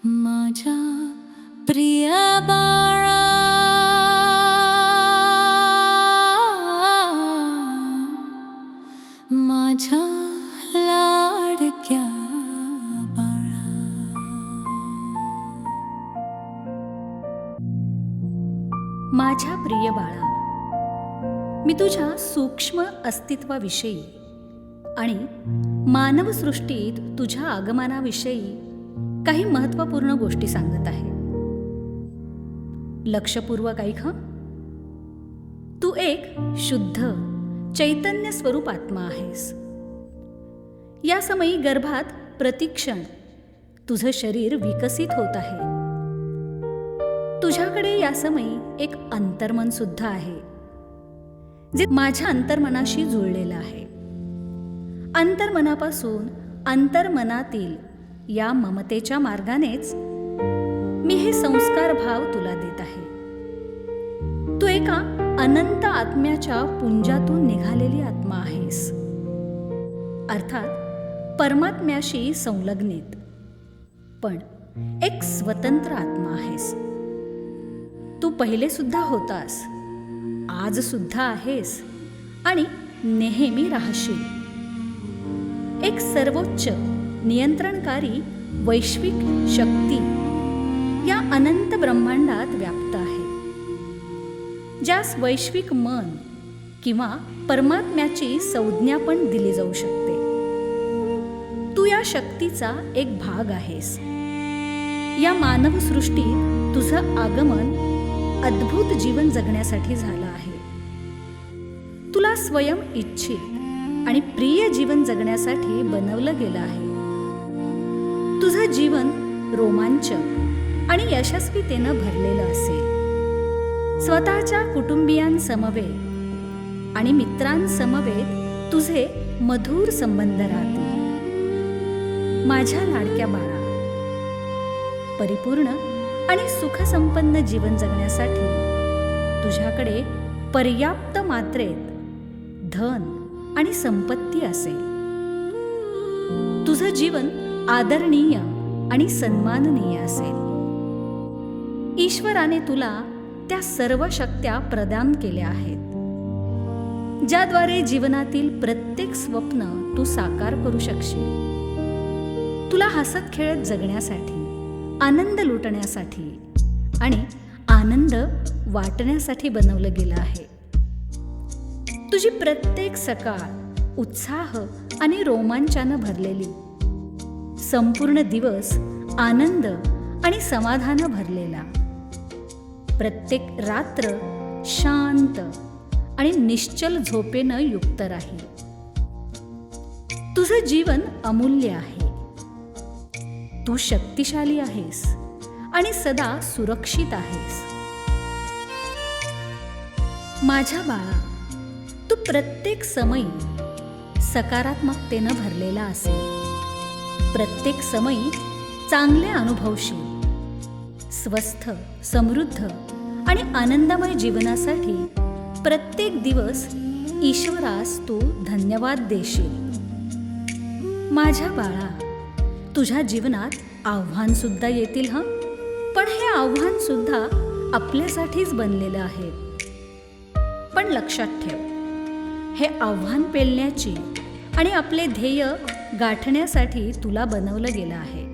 माझ्या प्रिय बाळा, माझ्या लाडक्या बाळा. माझ्या प्रिय बाळा, मी तुझ्या सूक्ष्म अस्तित्वाविषयी आणि मानवसृष्टीत तुझ्या आगमनाविषयी काही महत्त्वपूर्ण गोष्टी सांगत आहे. लक्षपूर्वक ऐक हं. तू एक शुद्ध चैतन्य स्वरूप आत्मा आहेस. या समयी गर्भात प्रतिक्षण तुझं शरीर विकसित होत आहे. तुझ्याकडे या समयी एक अंतर्मन सुद्धा आहे, जे माझ्या अंतर्मनाशी जुळलेलं आहे. अंतर्मनापासून अंतर्मनातील या ममतेच्या मार्गानेच मी हे संस्कार भाव तुला देत आहे. तू एका अनंत आत्म्याच्या पुंजातून निघालेली आत्मा आहेस, अर्थात परमात्म्याशी संलग्नित, पण एक स्वतंत्र आत्मा आहेस. तू पहिले सुद्धा होतास, आज सुद्धा आहेस आणि नेहमी राहशील. एक सर्वोच्च नियंत्रणकारी वैश्विक शक्ती या अनंत ब्रह्मांडात व्याप्त आहे, ज्यास वैश्विक मन किंवा परमात्म्याची संज्ञा पण दिली जाऊ शकते. तू या शक्तीचा एक भाग आहेस. या मानवसृष्टीत तुझं आगमन अद्भुत जीवन जगण्यासाठी झालं आहे. तुला स्वयं इच्छित आणि प्रिय जीवन जगण्यासाठी बनवलं गेलं आहे. तुझं जीवन रोमांचक आणि यशस्वीतेनं भरलेलं असेल. स्वतःच्या कुटुंबियांसमवेत आणि मित्रांसमवेत तुझे मधुर संबंध राहतील. माझ्या लाडक्या बाळा, परिपूर्ण आणि सुखसंपन्न जीवन जगण्यासाठी तुझ्याकडे पर्याप्त मात्रेत धन आणि संपत्ती असेल. तुझं जीवन आदरणीय आणि सन्माननीय असेल. ईश्वराने तुला त्या सर्व शक्त्या प्रदान केल्या आहेत, ज्याद्वारे जीवनातील प्रत्येक स्वप्न तू साकार करू शकशील. तुला हसत खेळत जगण्यासाठी, आनंद लुटण्यासाठी आणि आनंद वाटण्यासाठी बनवलं गेलं आहे. तुझी प्रत्येक सकाळ उत्साह आणि रोमांचानं भरलेली, संपूर्ण दिवस आनंद आणि समाधान भरलेला, प्रत्येक रात्र शांत आणि निश्चल झोपेनं युक्त राहील. तुझं जीवन अमूल्य आहे. तू शक्तिशाली आहेस आणि सदा सुरक्षित आहेस. माझ्या बाळा, तू प्रत्येक समयी सकारात्मकतेनं भरलेला असेल. प्रत्येक समयी चांगले अनुभवशील. स्वस्थ, समृद्ध आणि आनंदमय जीवनासाठी प्रत्येक दिवस ईश्वरास तू धन्यवाद देशील. माझ्या बाळा, तुझ्या जीवनात आव्हान सुद्धा येतील हं, पण हे आव्हान सुद्धा आपल्यासाठीच बनलेलं आहे. पण लक्षात ठेव, हे आव्हान पेलण्याची आणि आपले ध्येय गाठण्यासाठी तुला बनवलं गेलं आहे.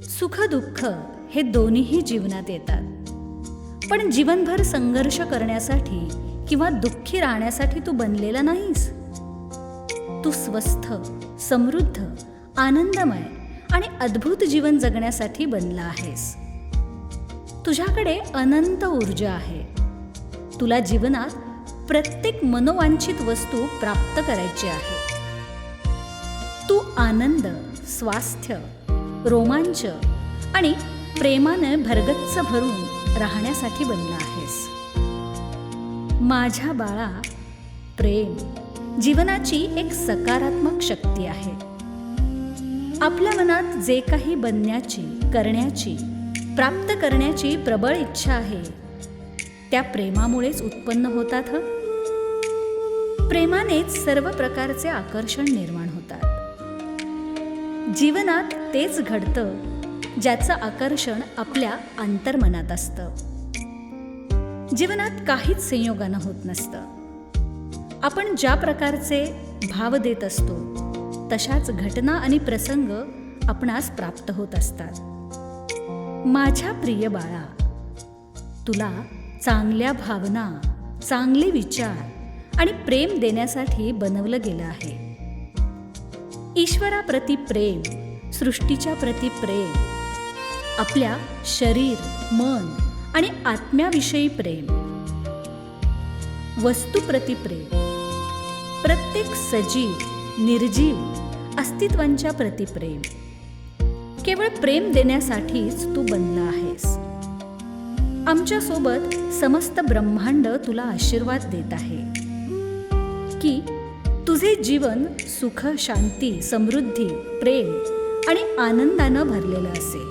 सुख दुःख हे दोन्हीही जीवनात येतात, पण जीवनभर संघर्ष करण्यासाठी किंवा दुःखी राहण्यासाठी तू बनलेला नाहीस. तू स्वस्थ, समृद्ध, आनंदमय आणि अद्भुत जीवन जगण्यासाठी बनला आहेस. तुझ्याकडे अनंत ऊर्जा आहे. तुला जीवनात प्रत्येक मनोवांछित वस्तू प्राप्त करायची आहे. तू आनंद, स्वास्थ्य, रोमांच आणि प्रेमाने भरगच्च भरून राहण्यासाठी बनला आहेस. माझ्या बाळा, प्रेम जीवनाची एक सकारात्मक शक्ती आहे. आपल्या मनात जे काही बनण्याची, करण्याची, प्राप्त करण्याची प्रबळ इच्छा आहे, त्या प्रेमामुळेच उत्पन्न होतात हं. प्रेमानेच सर्व प्रकारचे आकर्षण निर्माण होतात. जीवनात तेच घडतं ज्याचं आकर्षण आपल्या अंतर्मनात असतं. जीवनात काहीच संयोगानं होत नसतं. आपण ज्या प्रकारचे भाव देत असतो तशाच घटना आणि प्रसंग आपणास प्राप्त होत असतात. माझ्या प्रिय बाळा, तुला चांगल्या भावना, चांगले विचार आणि प्रेम देण्यासाठी बनवलं गेलं आहे. ईश्वराप्रती प्रेम, सृष्टीच्या प्रती प्रेम, आपल्या शरीर, मन आणि आत्म्याविषयी प्रेम, वस्तूप्रती प्रेम, प्रत्येक सजीव, निर्जीव अस्तित्वांच्या प्रती प्रेम. केवळ प्रेम देण्यासाठीच तू बनला आहेस. आमच्यासोबत समस्त ब्रह्मांड तुला आशीर्वाद देत आहे की तुझे जीवन सुख, शांती, समृद्धी, प्रेम आणि आनंदानं भरलेलं असेल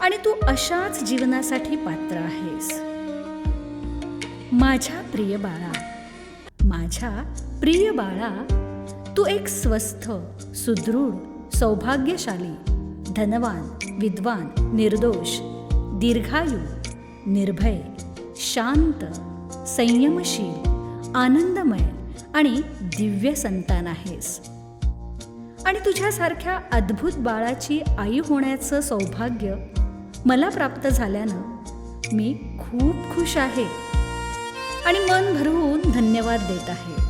आणि तू अशाच जीवनासाठी पात्र आहेस. माझ्या प्रिय बाळा, माझ्या प्रिय बाळा, तू एक स्वस्थ, सुदृढ, सौभाग्यशाली, धनवान, विद्वान, निर्दोष, दीर्घायू, निर्भय, शांत, संयमशील, आनंदमय आणि दिव्य संतान आहेस. आणि तुझ्यासारख्या अद्भुत बाळाची आई होण्याचं सौभाग्य मला प्राप्त झाल्यानं मी खूप खुश आहे आणि मन भरून धन्यवाद देत आहे.